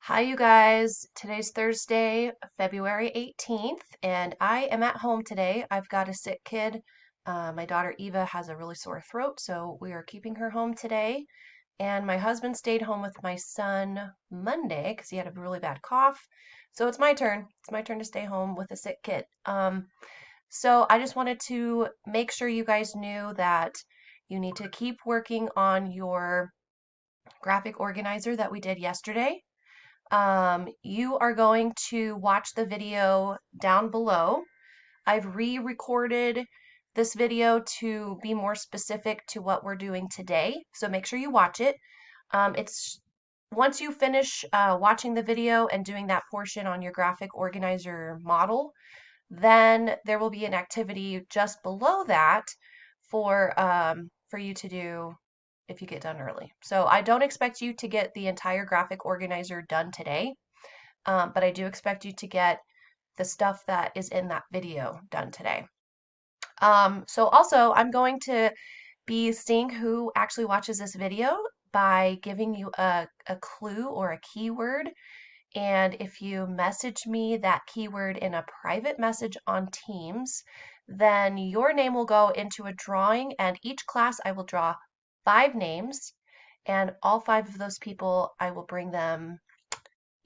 Hi, you guys. Today's Thursday, February 18th, and I am at home today. I've got a sick kid. My daughter Eva has a really sore throat, so we are keeping her home today. And my husband stayed home with my son Monday because he had a really bad cough. So it's my turn. It's my turn to stay home with a sick kid. So I just wanted to make sure you guys knew that you need to keep working on your graphic organizer that we did yesterday. You are going to watch the video down below. I've re-recorded this video to be more specific to what we're doing today, so make sure you watch it. It's once you finish watching the video and doing that portion on your graphic organizer model, then there will be an activity just below that for you to do if you get done early. So I don't expect you to get the entire graphic organizer done today, but I do expect you to get the stuff that is in that video done today. So also, I'm going to be seeing who actually watches this video by giving you a clue or a keyword. And if you message me that keyword in a private message on Teams, then your name will go into a drawing, and each class I will draw 5 names, and all 5 of those people, I will bring them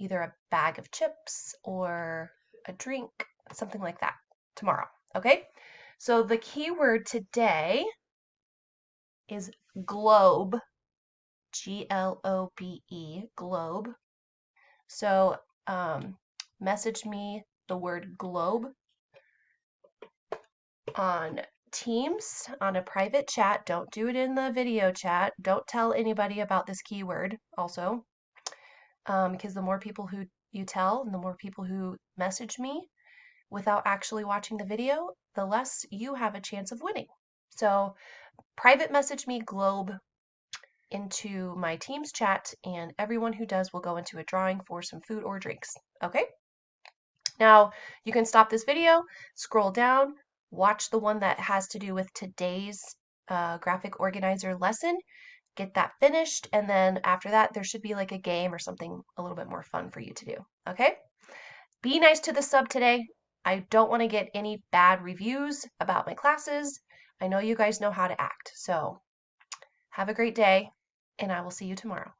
either a bag of chips or a drink, something like that tomorrow. Okay? So the keyword today is globe, Globe, globe. So message me the word globe on Teams on a private chat. Don't do it in the video chat. Don't tell anybody about this keyword also, because the more people who you tell and the more people who message me without actually watching the video, the less you have a chance of winning. So private message me globe into my Teams chat, and everyone who does will go into a drawing for some food or drinks. Okay? Now, you can stop this video, scroll down, watch the one that has to do with today's graphic organizer lesson, get that finished, and then after that, there should be like a game or something a little bit more fun for you to do. Okay? Be nice to the sub today. I don't want to get any bad reviews about my classes. I know you guys know how to act. So have a great day, and I will see you tomorrow.